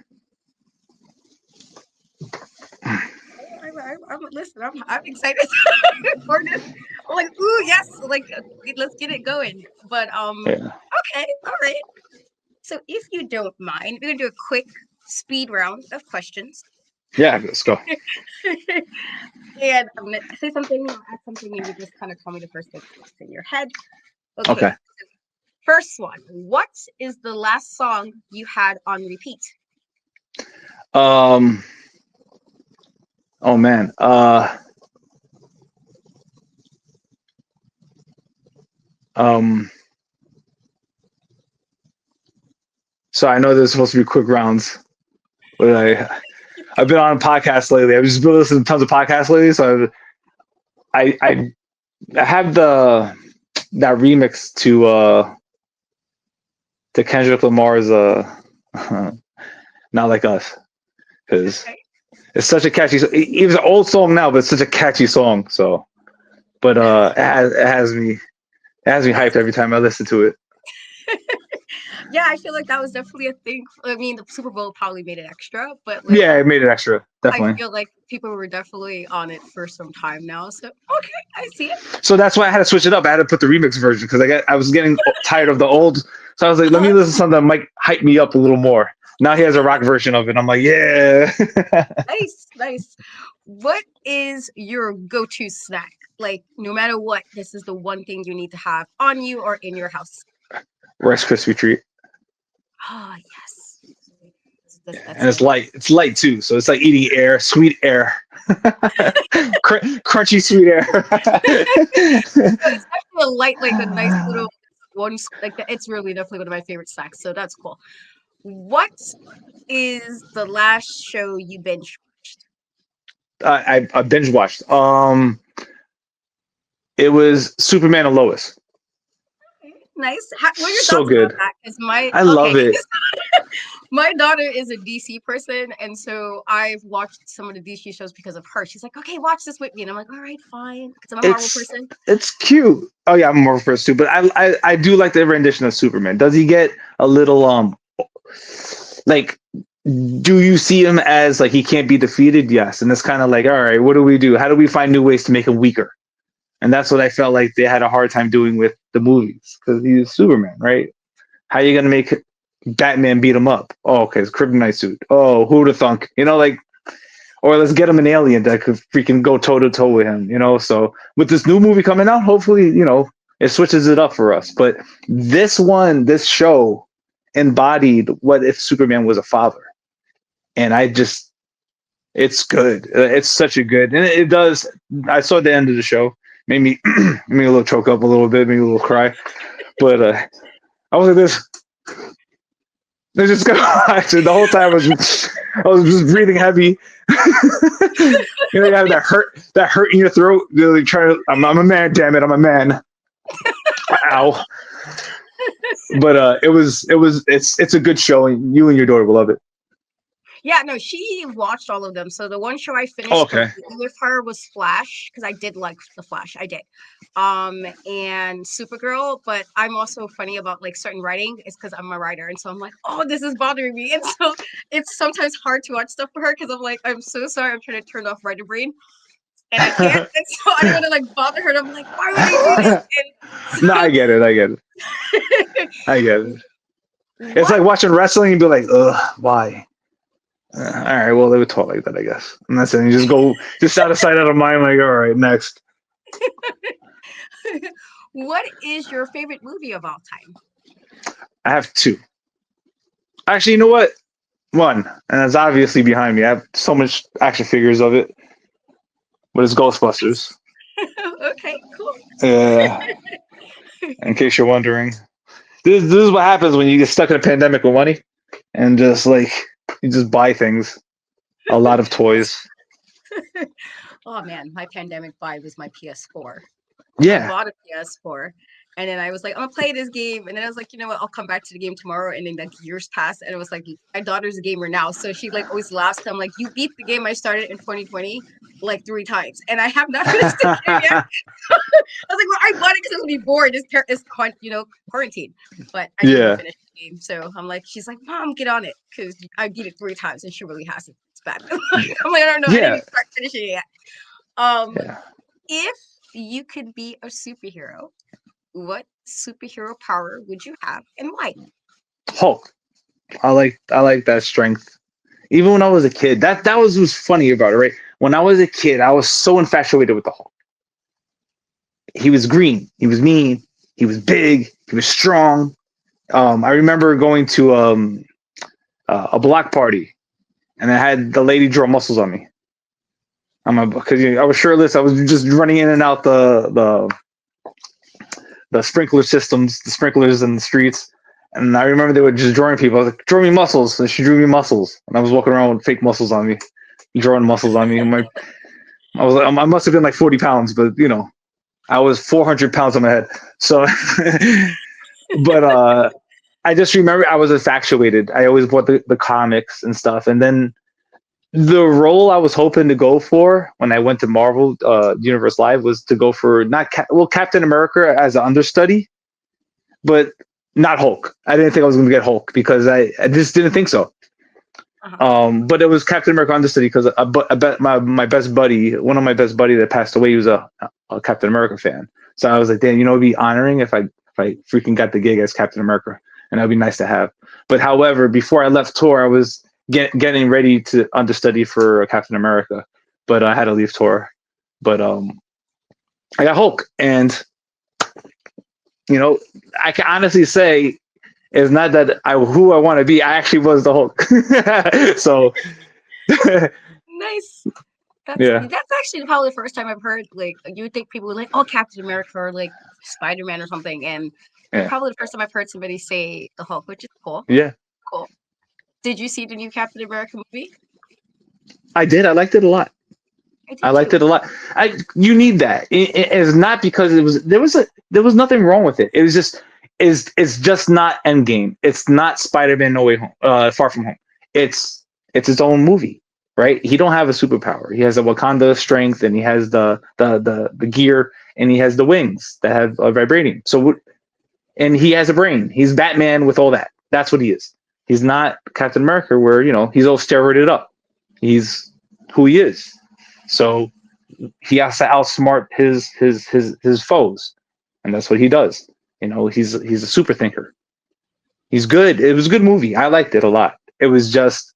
listen, I'm excited for this. I'm like, ooh, yes, like let's get it going. But Yeah. okay, all right. So if you don't mind, we're gonna do a quick speed round of questions. Yeah, let's go. And I'm gonna say something, I'll add something, and you just kind of tell me the first thing that's in your head. Okay. Okay. First one. What is the last song you had on repeat? Um. Oh man. Um. So I know there's supposed to be quick rounds, but I've been on podcasts lately. I've just been listening to tons of podcasts lately, so I have that remix to Kendrick Lamar's "Not Like Us" because Okay. it's such a catchy. It was an old song now, but it's such a catchy song. So, but it has me hyped every time I listen to it. Yeah, I feel like that was definitely a thing. I mean, the Super Bowl probably made it extra, but like Yeah, it made it extra, I definitely. feel like people were definitely on it for some time now. So okay, I see it. So that's why I had to switch it up. I had to put the remix version because I was getting tired of the old. So I was like, let me listen to something that might hype me up a little more. Now he has a rock version of it. I'm like, yeah. Nice, nice. What is your go-to snack? Like, no matter what, this is the one thing you need to have on you or in your house. Rice Krispie treat, Ah, yes. That's and it's so light. It's light too, so it's like eating air, sweet air, crunchy sweet air. it's actually a light, like a nice little one. Like it's really definitely one of my favorite snacks. So that's cool. What is the last show you binge watched? I binge watched. It was Superman and Lois. Nice. What are your So thoughts about good. that? Because my I okay, love it. my daughter is a DC person, and so I've watched some of the DC shows because of her. She's like, "Okay, watch this with me," and I'm like, "All right, fine," because I'm a Marvel It's person. it's cute. Oh yeah, I'm more first too, but I do like the rendition of Superman. Does he get a little like? Do you see him as like he can't be defeated? Yes, and it's kind of like, all right, what do we do? How do we find new ways to make him weaker? And that's what I felt like they had a hard time doing with the movies because he's Superman, right? How are you gonna make Batman beat him up? Oh, okay, it's kryptonite suit. Oh, who'd have thunk? Like, or let's get him an alien that could freaking go toe to toe with him. So with this new movie coming out, hopefully, it switches it up for us. But this show embodied what if Superman was a father. And it's good. It's such a good, and it does. I saw the end of the show, made me, made me a little choke up a little bit, maybe a little cry. But I was like this. They just go actually the whole time I was just breathing heavy. You have that hurt in your throat. You're like trying to. I'm a man, damn it, I'm a man. Ow. But it's a good show, and you and your daughter will love it. Yeah, no, she watched all of them. So the one show I Oh, finished okay. completely with her was Flash because I did like the Flash. I did. And Supergirl, but I'm also funny about like certain writing. It's because I'm a writer, and so I'm like, oh, this is bothering me, and so it's sometimes hard to watch stuff for her because I'm like, I'm so sorry, I'm trying to turn off writer brain, and I can't, and so I don't want to like bother her. And I'm like, why would I do this? No, I And get it. I get it. I get so, it. It's what? like watching wrestling and be like, ugh, why? All right, well, they would talk like that, I guess. And that's it. You just out of sight, out of mind. Like, all right, next. What is your favorite movie of all time? I have two. Actually, you know what? One, and it's obviously behind me. I have so much action figures of it, but it's Ghostbusters. Okay, cool. Uh, in case you're wondering, this is what happens when you get stuck in a pandemic with money and just like you just buy things, a lot of toys. Oh man, my pandemic buy was my PS4. I Yeah, bought a PS4 and then I was like, I'm gonna play this game. And then I was like, you know what, I'll come back to the game tomorrow. And then like years passed and it was like my daughter's a gamer now. So she like always laughs. I'm like, you beat the game I started in 2020 like 3 times. And I have not finished the game yet. I was like, well, I bought it because I was gonna be bored. It's quarantine. But I didn't even yeah, finish the game. So I'm like, she's like, Mom, get on it. Because I beat it 3 times and she really hasn't. It's bad. I'm like, I don't know. I didn't yeah. even start finishing it yet. Um, Yeah. if you could be a superhero, what superhero power would you have and why? Hulk. I like that strength. Even when I was a kid, that was funny about it, right? When I was a kid, I was so infatuated with the Hulk. He was green, he was mean, he was big, he was strong. I remember going to a block party, and I had the lady draw muscles on me. Because I was shirtless. I was just running in and out the sprinkler systems, the sprinklers in the streets. And I remember they were just drawing people. I was like, draw me muscles. And she drew me muscles. And I was walking around with fake muscles on me, drawing muscles on me. I must have been like 40 pounds, but I was 400 pounds on my head. So, but I just remember I was infatuated. I always bought the comics and stuff. And then the role I was hoping to go for when I went to Marvel Universe Live was to go for not Captain America as an understudy, but not Hulk. I didn't think I was going to get Hulk because I just didn't think so. Uh-huh. But it was Captain America understudy because I bet my best buddy, one of my best buddy that passed away, he was a Captain America fan. So I was like, damn, it'd be honoring if I freaking got the gig as Captain America, and that'd be nice to have. But however, before I left tour, I was getting ready to understudy for Captain America, but I had to leave tour. But I got Hulk, and I can honestly say it's not that who I want to be. I actually was the Hulk. So Nice. yeah, That's actually probably the first time I've heard like you would think people would like, oh, Captain America or like Spider-Man or something, and yeah, probably the first time I've heard somebody say the Hulk, which is cool. yeah. Cool. Did you see the new Captain America movie? I did. I liked it a lot. I I did liked too. it a lot. You need that. It's not because there was nothing wrong with it. It was just it's just not Endgame. It's not Spider-Man No Way Home. Far From Home. It's its own movie, right? He don't have a superpower. He has a Wakanda strength, and he has the gear, and he has the wings that have vibranium. And he has a brain. He's Batman with all that. That's what he is. He's not Captain America, where he's all steroided up. He's who he is. So he has to outsmart his foes, and that's what he does. He's a super thinker. He's good. It was a good movie. I liked it a lot. It was just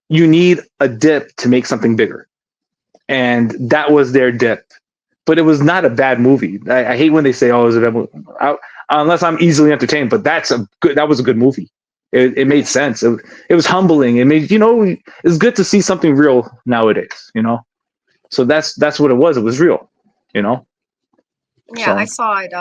you need a dip to make something bigger, and that was their dip. But it was not a bad movie. I hate when they say, "Oh, it was a bad movie," unless I'm easily entertained. But that was a good movie. It made sense. It was humbling. It made it's good to see something real nowadays. So that's what it was. It was real, you know. Yeah, I So saw it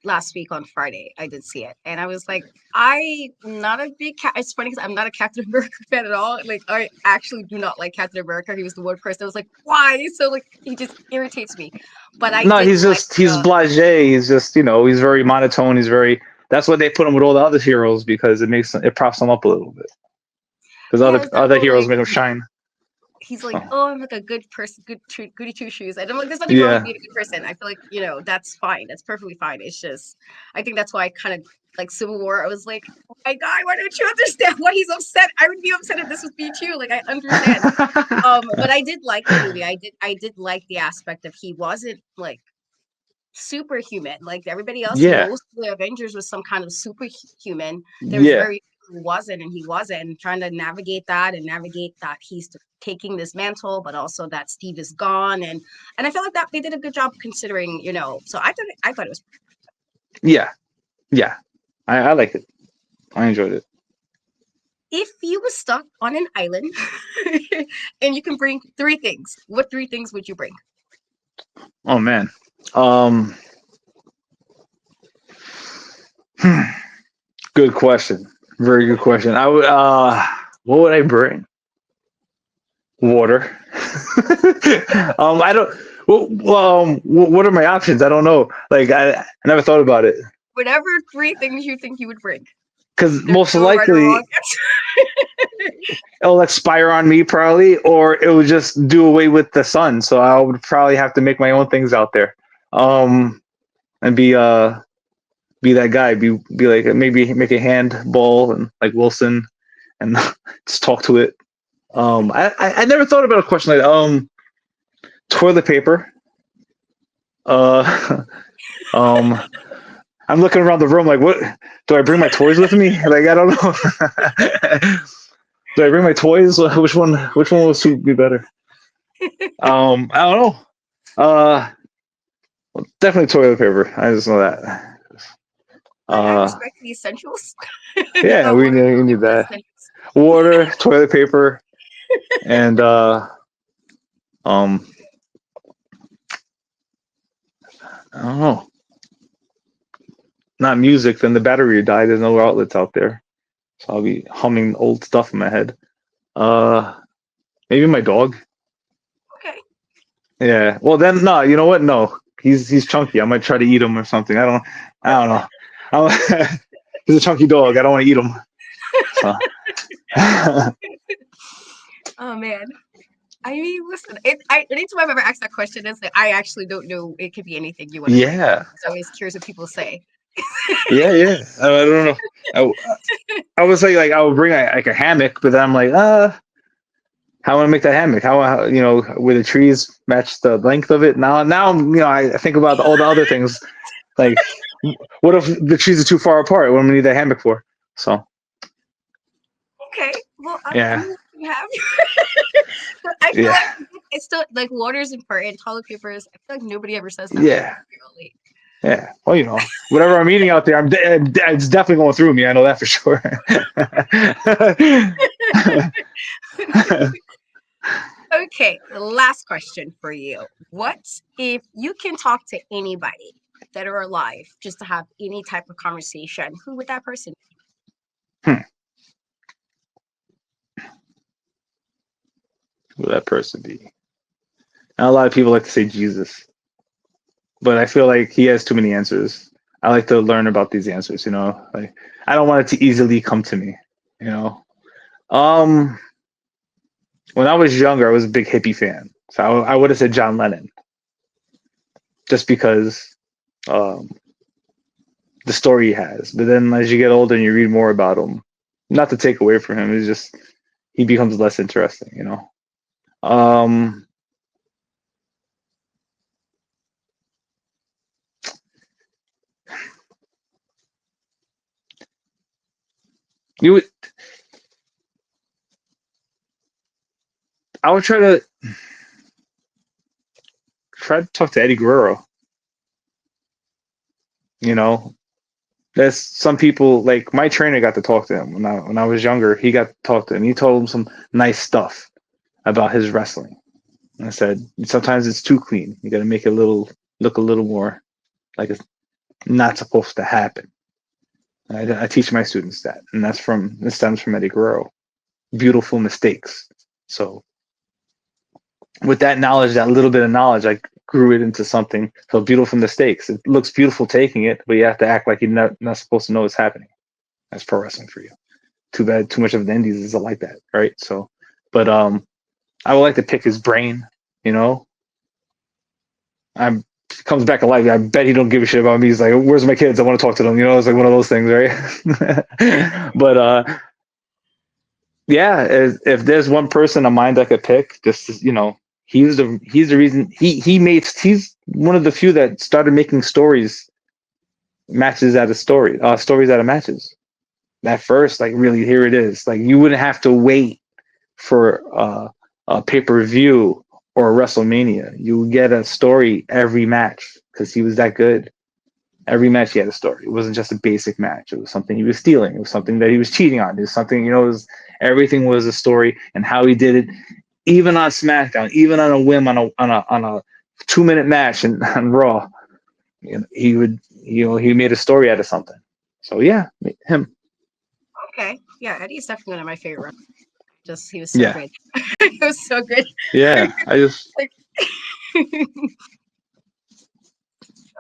last week on Friday. I did see it, and I was like, I'm not a big cat. It's funny because I'm not a Captain America fan at all. Like, I actually do not like Captain America. He was the one person I was like, why? So like, he just irritates me. But I no, did like he's blasé. He's just he's very monotone. He's very. That's what they put him with all the other heroes because it props him up a little bit because he other has that other whole heroes like make him shine. he's like, So, oh, I'm like a good person, goody two shoes. And I'm like, there's nothing wrong with yeah, being a good person. I feel like, that's fine. That's perfectly fine. It's just, I think that's why I kind of like Civil War. I was like, oh my God, why don't you understand why he's upset? I would be upset if this was me too. Like, I understand. But I did like the movie. I did like the aspect of he wasn't like superhuman like everybody else. yeah, Most of the Avengers was some kind of superhuman. There was yeah, very few who wasn't, and he wasn't. And trying to navigate that he's taking this mantle, but also that Steve is gone, and I feel like that they did a good job considering, So I thought it was. yeah, yeah. I liked it. I enjoyed it. If you were stuck on an island and you can bring three things, what three things would you bring? Oh man. Um. Good question. Very good question. I would. What would I bring? Water. I don't. What are my options? I don't know. Like I never thought about it Whatever three things you think you would bring. because There's most no right or wrong likely it'll expire on me probably, or it would just do away with the sun. So I would probably have to make my own things out there, and be that guy. Be like maybe make a handball and like Wilson and just talk to it. I never thought about a question like toilet paper. Uh, um, I'm looking around the room like, what? Do I bring my toys with me? Like, I don't know. Do I bring my toys? Which one? Which one will suit me better? I don't know. Definitely toilet paper. I just know that. I Uh, respect the essentials. yeah, we Water, need, we toilet need paper, that. essentials. Water, toilet paper, and um, I don't know. Not music. Then the battery died. There's no outlets out there, so I'll be humming old stuff in my head. Uh, maybe my dog. Okay. Yeah. Well, then no. You know what? No. He's chunky. I might try to eat him or something. I don't know. He's a chunky dog. I don't want to eat him. So. Oh man. I mean, listen. Anytime I've ever asked that question, it's like I actually don't know. It could be anything you want to bring. Yeah. So I'm always curious what people say. Yeah. Yeah. I don't know. I would say like I would bring like a hammock, but then I'm like, how I want to make that hammock? How where the trees match the length of it? Now I think about all the other things. Like, what if the trees are too far apart? What am I need that hammock for? So Okay. Well, I yeah, mean, you have. But I feel like yeah, it's still like water is important. Toilet papers. I feel like nobody ever says that yeah, apparently. yeah. Well, whatever I'm eating out there, it's definitely going through me. I know that for sure. Okay, the last question for you. What if you can talk to anybody that are alive just to have any type of conversation? Who would that person Hmm, who would that person be? Now, a lot of people like to say Jesus, but I feel like he has too many answers. I like to learn about these answers. Like I don't want it to easily come to me. You know, um, when I was younger, I was a big hippie fan, so I would have said John Lennon, just because um, the story he has. But then as you get older and you read more about him, not to take away from him, it's just he becomes less interesting. Um, you would, I would try to talk to Eddie Guerrero. You know, there's some people like my trainer got to talk to him when I was younger. He got to talk to him. He told him some nice stuff about his wrestling. And I said sometimes it's too clean. You got to make it look a little more like it's not supposed to happen. And I teach my students that, and this stems from Eddie Guerrero. Beautiful mistakes. So with that knowledge, that little bit of knowledge, I grew it into something. So beautiful mistakes. It looks beautiful taking it, but you have to act like you're not supposed to know it's happening. That's pro wrestling for you. Too bad, too much of the indies isn't like that, right? So, but I would like to pick his brain. You know, I'm comes back alive. I bet he don't give a shit about me. He's like, "Where's my kids? I want to talk to them." It's like one of those things, right? But yeah, if there's one person in mind I could pick, just he's the reason he's one of the few that started making matches out of stories out of matches. At first, like really, here it is. Like you wouldn't have to wait for a pay per view or a WrestleMania. You would get a story every match because he was that good. Every match he had a story. It wasn't just a basic match. It was something he was stealing. It was something that he was cheating on. It was something, everything was a story and how he did it. Even on SmackDown, even on a whim on a 2 minute match on Raw, he made a story out of something. So yeah, him. Okay. Yeah, Eddie's definitely one of my favorite. Just he was so Yeah, good. He was so good. yeah. I just Like,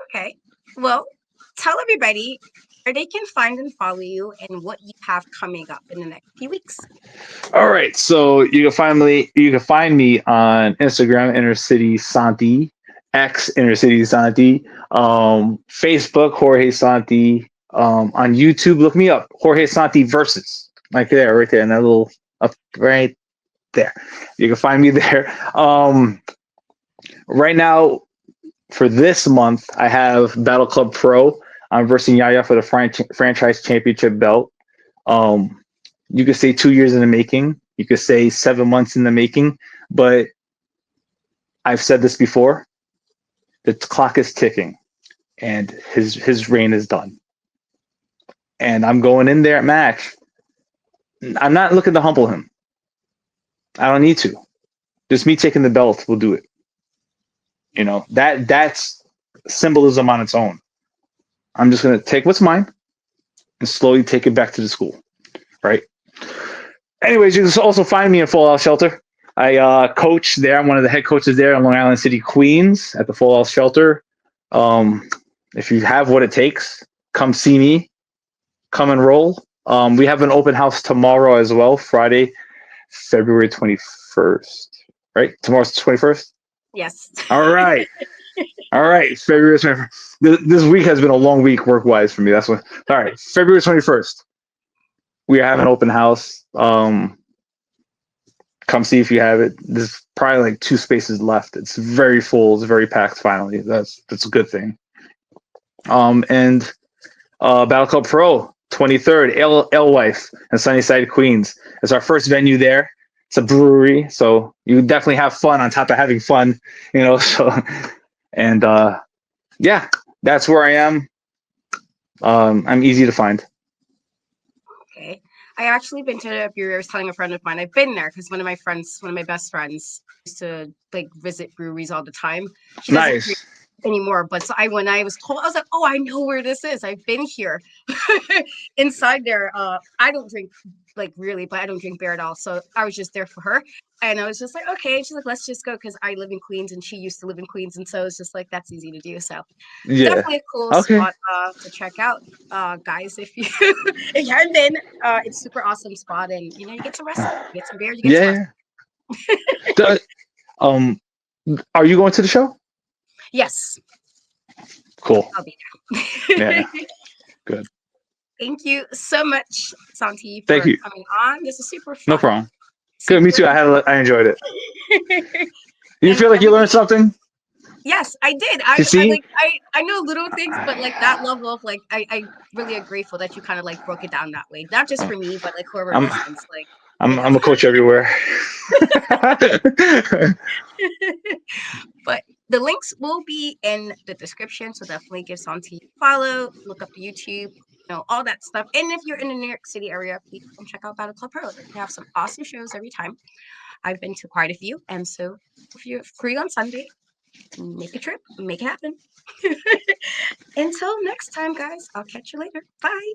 okay. Well, tell everybody where they can find and follow you and what you have coming up in the next few weeks. All right, so you can find me on Instagram, Inner City Santi, X Inner City Santi, Facebook Jorge Santi, on YouTube. Look me up, Jorge Santi versus, like there, right there, and that little up right there. You can find me there. Right now, for this month, I have Battle Club Pro. I'm versing Yaya for the franchise championship belt. Um, you could say 2 years in the making. You could say 7 months in the making. But I've said this before. The clock is ticking, and his reign is done. And I'm going in there at match. I'm not looking to humble him. I don't need to. Just me taking the belt will do it. That's symbolism on its own. I'm just gonna take what's mine and slowly take it back to the school, right? Anyways, you can also find me in Fallout Shelter. I coach there. I'm one of the head coaches there in Long Island City, Queens, at the Fallout Shelter. Um, if you have what it takes, come see me. Come and roll. We have an open house tomorrow as well, Friday, February 21st. Right? Tomorrow's the 21st? Yes. All right. All right. February 21st. This week has been a long week work wise for me. That's what. All right. February 21st. We have an open house. Come see if you have it. There's probably like 2 spaces left. It's very full. It's very packed finally. That's a good thing. And Battle Club Pro, 23rd, Alewife in Sunnyside, Queens. It's our first venue there. It's a brewery, so you definitely have fun on top of having fun, So, and yeah, that's where I am. I'm easy to find. Okay. I actually been to a brewery. I was telling a friend of mine, I've been there because one of my best friends used to like visit breweries all the time. She doesn't Nice. anymore, but so when I was told, I was like, oh, I know where this is. I've been here. Inside there. I don't drink like really, but I don't drink beer at all. So I was just there for her. And I was just like, okay. She's like, let's just go because I live in Queens and she used to live in Queens. And so it's just like, that's easy to do. So Yeah. definitely a cool Okay. spot to check out. Guys, if you if you haven't been, it's super awesome spot. And you get some wrestling, you get some beer, you get some Yeah. The- um, are you going to the show? yes, Cool. I'll be there. Yeah. Good. Thank you so much, Santi, Thank for you. coming on. This is super No fun. problem. Good. Me Super too. I enjoyed it. You and feel like you learned something? yes, I did. You see? I know little things, but like that level of like I really are grateful that you kind of like broke it down that way. Not just for me, but like whoever I'm listens, like I'm a coach everywhere. but the links will be in the description, so definitely give Santi a follow, look up the YouTube, all that stuff. And if you're in the New York City area, please come check out Battle Club Pro. They have some awesome shows every time. I've been to quite a few, and so if you're free on Sunday, make a trip, make it happen. Until next time, guys, I'll catch you later. Bye.